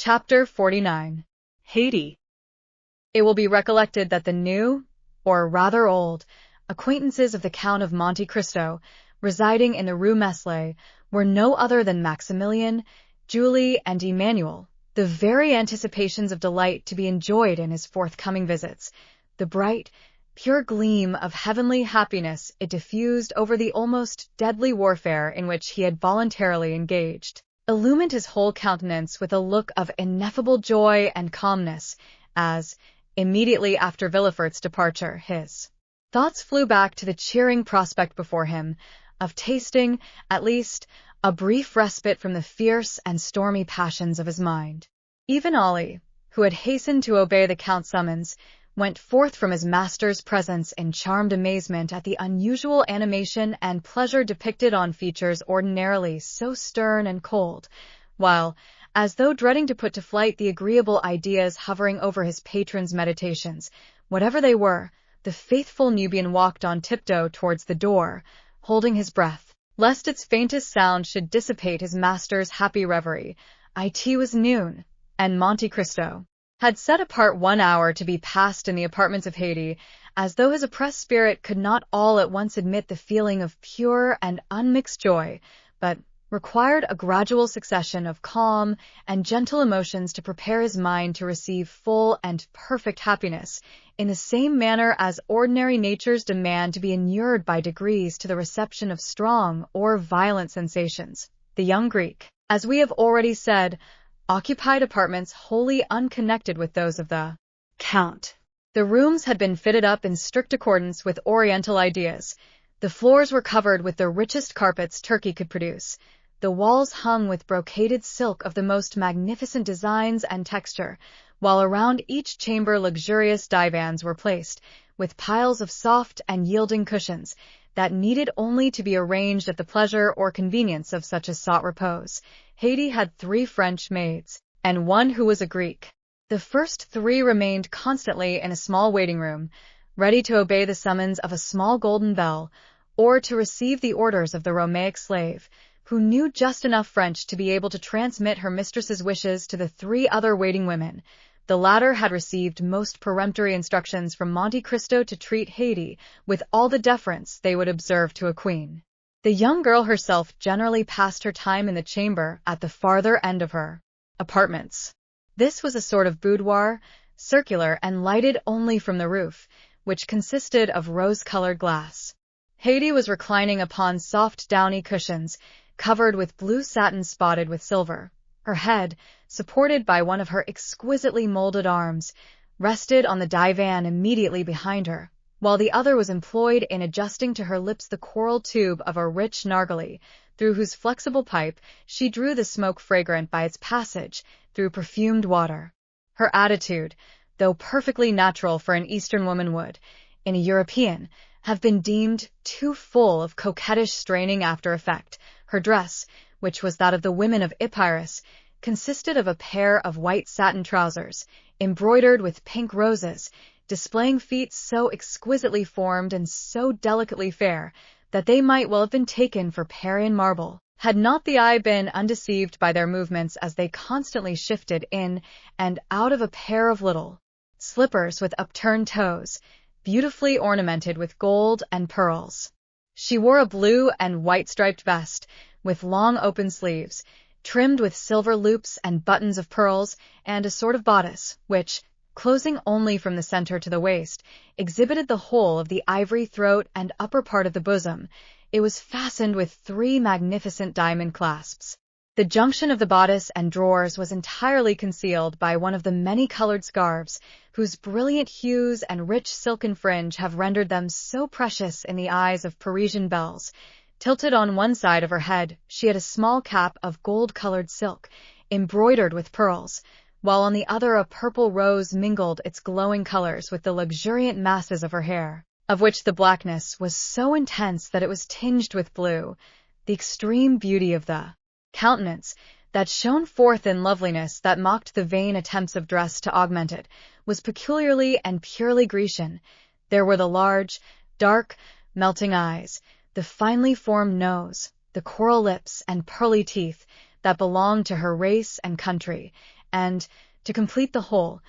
Chapter 49. Haydée. It will be recollected that the new, or rather old, acquaintances of the Count of Monte Cristo, residing in the Rue Meslay, were no other than Maximilian, Julie, and Emmanuel, the very anticipations of delight to be enjoyed in his forthcoming visits, the bright, pure gleam of heavenly happiness it diffused over the almost deadly warfare in which he had voluntarily engaged, illumined his whole countenance with a look of ineffable joy and calmness, as, immediately after Villefort's departure, his thoughts flew back to the cheering prospect before him, of tasting, at least, a brief respite from the fierce and stormy passions of his mind. Even Ollie, who had hastened to obey the Count's summons, went forth from his master's presence in charmed amazement at the unusual animation and pleasure depicted on features ordinarily so stern and cold, while, as though dreading to put to flight the agreeable ideas hovering over his patron's meditations, whatever they were, the faithful Nubian walked on tiptoe towards the door, holding his breath, lest its faintest sound should dissipate his master's happy reverie. It was noon, and Monte Cristo had set apart 1 hour to be passed in the apartments of Haydée, as though his oppressed spirit could not all at once admit the feeling of pure and unmixed joy, but required a gradual succession of calm and gentle emotions to prepare his mind to receive full and perfect happiness, in the same manner as ordinary natures demand to be inured by degrees to the reception of strong or violent sensations. The young Greek, as we have already said, occupied apartments wholly unconnected with those of the Count. The rooms had been fitted up in strict accordance with Oriental ideas. The floors were covered with the richest carpets Turkey could produce, the walls hung with brocaded silk of the most magnificent designs and texture, while around each chamber luxurious divans were placed, with piles of soft and yielding cushions, that needed only to be arranged at the pleasure or convenience of such as sought repose. Haydée had 3 French maids, and 1 who was a Greek. The first 3 remained constantly in a small waiting-room, ready to obey the summons of a small golden bell, or to receive the orders of the Romaic slave, who knew just enough French to be able to transmit her mistress's wishes to the 3 other waiting women. The latter had received most peremptory instructions from Monte Cristo to treat Haydée with all the deference they would observe to a queen. The young girl herself generally passed her time in the chamber at the farther end of her apartments. This was a sort of boudoir, circular and lighted only from the roof, which consisted of rose-colored glass. Haydée was reclining upon soft downy cushions, covered with blue satin spotted with silver. Her head, supported by one of her exquisitely molded arms, rested on the divan immediately behind her, while the other was employed in adjusting to her lips the coral tube of a rich narghileh, through whose flexible pipe she drew the smoke fragrant by its passage through perfumed water. Her attitude, though perfectly natural for an Eastern woman, would, in a European, have been deemed too full of coquettish straining after effect. Her dress, which was that of the women of Epirus, consisted of a pair of white satin trousers, embroidered with pink roses, displaying feet so exquisitely formed and so delicately fair that they might well have been taken for Parian marble, had not the eye been undeceived by their movements as they constantly shifted in and out of a pair of little slippers with upturned toes, beautifully ornamented with gold and pearls. She wore a blue and white striped vest, with long open sleeves, trimmed with silver loops and buttons of pearls, and a sort of bodice, which, closing only from the center to the waist, exhibited the whole of the ivory throat and upper part of the bosom. It was fastened with 3 magnificent diamond clasps. The junction of the bodice and drawers was entirely concealed by one of the many-colored scarves, whose brilliant hues and rich silken fringe have rendered them so precious in the eyes of Parisian belles. Tilted on one side of her head, she had a small cap of gold-colored silk, embroidered with pearls, while on the other a purple rose mingled its glowing colors with the luxuriant masses of her hair, of which the blackness was so intense that it was tinged with blue. The extreme beauty of the countenance, that shone forth in loveliness that mocked the vain attempts of dress to augment it, was peculiarly and purely Grecian. There were the large, dark, melting eyes, the finely formed nose, the coral lips and pearly teeth that belonged to her race and country, and, to complete the whole,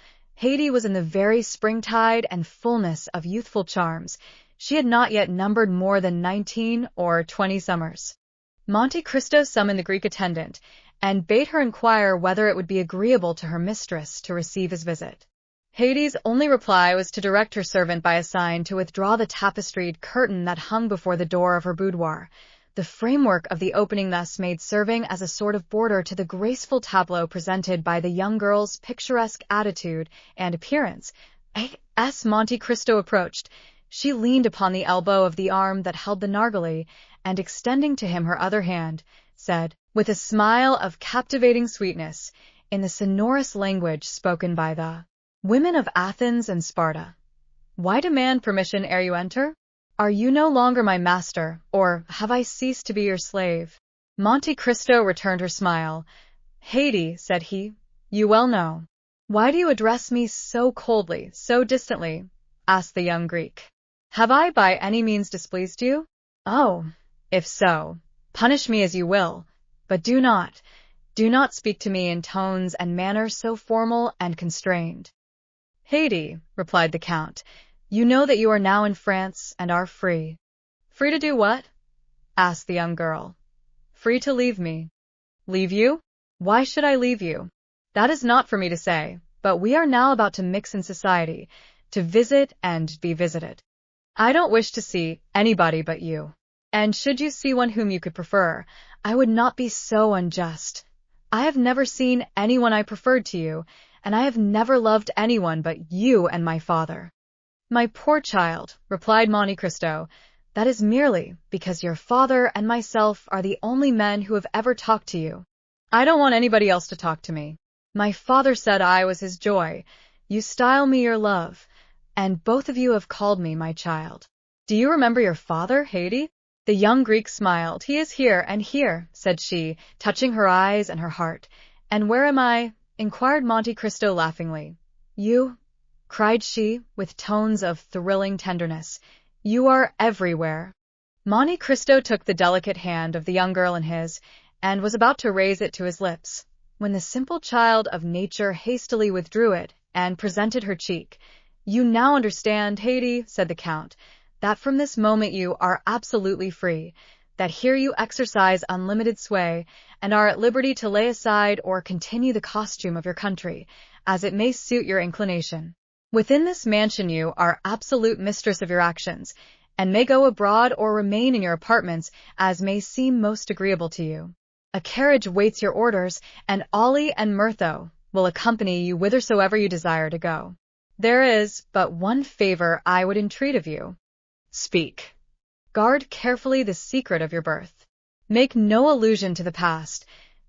Haydée was in the very springtide and fullness of youthful charms. She had not yet numbered more than 19 or 20 summers. Monte Cristo summoned the Greek attendant, and bade her inquire whether it would be agreeable to her mistress to receive his visit. Haydée's only reply was to direct her servant by a sign to withdraw the tapestried curtain that hung before the door of her boudoir, the framework of the opening thus made serving as a sort of border to the graceful tableau presented by the young girl's picturesque attitude and appearance. As Monte Cristo approached, she leaned upon the elbow of the arm that held the narghile, and extending to him her other hand, said, with a smile of captivating sweetness, in the sonorous language spoken by the women of Athens and Sparta, "Why demand permission ere you enter? Are you no longer my master, or have I ceased to be your slave?" Monte Cristo returned her smile. "Haydée," said he, "you well know." "Why do you address me so coldly, so distantly?" asked the young Greek. "Have I by any means displeased you? Oh, if so, punish me as you will, but do not speak to me in tones and manner so formal and constrained." "Haydée," replied the Count, "you know that you are now in France and are free." "Free to do what?" asked the young girl. "Free to leave me." "Leave you? Why should I leave you?" "That is not for me to say, but we are now about to mix in society, to visit and be visited. I don't wish to see anybody but you. And should you see one whom you could prefer, I would not be so unjust. I have never seen anyone I preferred to you, and I have never loved anyone but you and my father." "My poor child," replied Monte Cristo, "that is merely because your father and myself are the only men who have ever talked to you. I don't want anybody else to talk to me. My father said I was his joy. You style me your love, and both of you have called me my child." "Do you remember your father, Haydée?" The young Greek smiled. "He is here, and here," said she, touching her eyes and her heart. "And where am I?" inquired Monte Cristo laughingly. "You," cried she, with tones of thrilling tenderness, "you are everywhere." Monte Cristo took the delicate hand of the young girl in his, and was about to raise it to his lips, when the simple child of nature hastily withdrew it, and presented her cheek. "You now understand, Haydée," said the Count, "that from this moment you are absolutely free, that here you exercise unlimited sway, and are at liberty to lay aside or continue the costume of your country, as it may suit your inclination. Within this mansion you are absolute mistress of your actions, and may go abroad or remain in your apartments as may seem most agreeable to you. A carriage waits your orders, and Ollie and Myrtho will accompany you whithersoever you desire to go. There is but one favor I would entreat of you. Speak. Guard carefully the secret of your birth. Make no allusion to the past,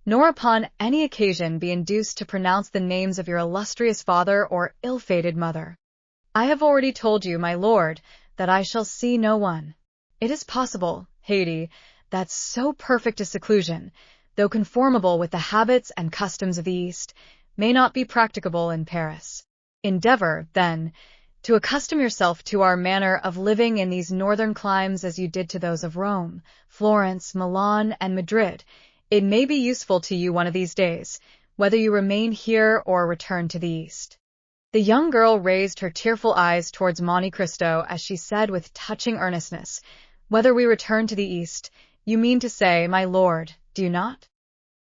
nor upon any occasion be induced to pronounce the names of your illustrious father or ill-fated mother. I have already told you, my lord, that I shall see no one. It is possible, Haydée, that so perfect a seclusion, though conformable with the habits and customs of the East, may not be practicable in Paris. Endeavor, then, to accustom yourself to our manner of living in these northern climes as you did to those of Rome, Florence, Milan, and Madrid. It may be useful to you one of these days, whether you remain here or return to the East." The young girl raised her tearful eyes towards Monte Cristo as she said with touching earnestness, "Whether we return to the East, you mean to say, my lord, do you not?"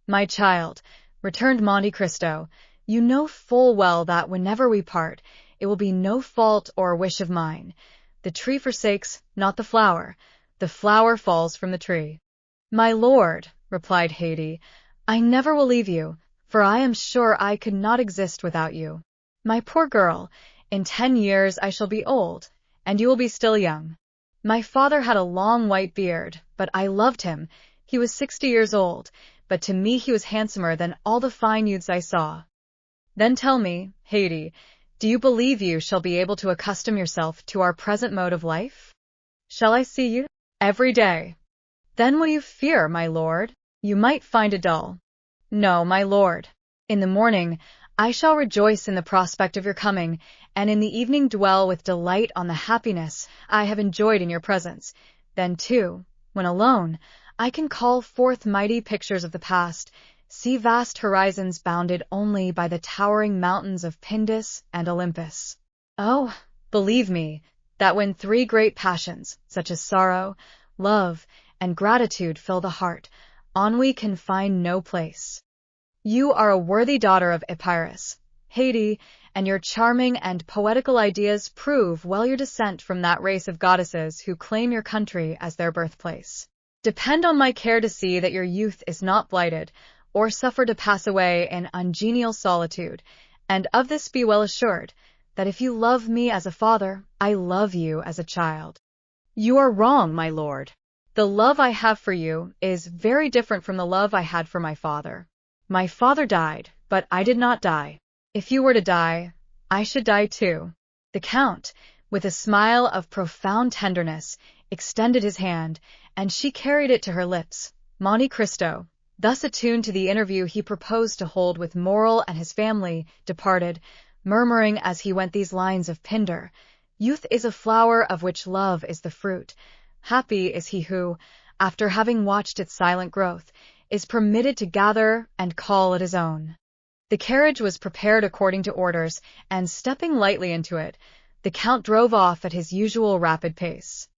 "My child," returned Monte Cristo, "you know full well that whenever we part, it will be no fault or wish of mine. The tree forsakes, not the flower falls from the tree." "My lord," replied Haydée, "I never will leave you, for I am sure I could not exist without you. My poor girl, in 10 years I shall be old, and you will be still young. My father had a long white beard, but I loved him. He was 60 years old, but to me he was handsomer than all the fine youths I saw. Then tell me, Haydée, do you believe you shall be able to accustom yourself to our present mode of life? Shall I see you every day? Then will you fear, my lord? You might find it dull." "No, my lord. In the morning I shall rejoice in the prospect of your coming, and in the evening dwell with delight on the happiness I have enjoyed in your presence. Then, too, when alone, I can call forth mighty pictures of the past, see vast horizons bounded only by the towering mountains of Pindus and Olympus. Oh, believe me, that when three great passions, such as sorrow, love, and gratitude fill the heart, ennui can find no place. You are a worthy daughter of Epirus, Haydée, and your charming and poetical ideas prove well your descent from that race of goddesses who claim your country as their birthplace. Depend on my care to see that your youth is not blighted, or suffer to pass away in ungenial solitude, and of this be well assured, that if you love me as a father, I love you as a child. You are wrong, my lord. The love I have for you is very different from the love I had for my father. My father died, but I did not die. If you were to die, I should die too. The Count, with a smile of profound tenderness, extended his hand, and she carried it to her lips. Monte Cristo, thus attuned to the interview he proposed to hold with Morrel and his family, departed, murmuring as he went these lines of Pindar: "Youth is a flower of which love is the fruit. Happy is he who, after having watched its silent growth, is permitted to gather and call it his own." The carriage was prepared according to orders, and stepping lightly into it, the Count drove off at his usual rapid pace.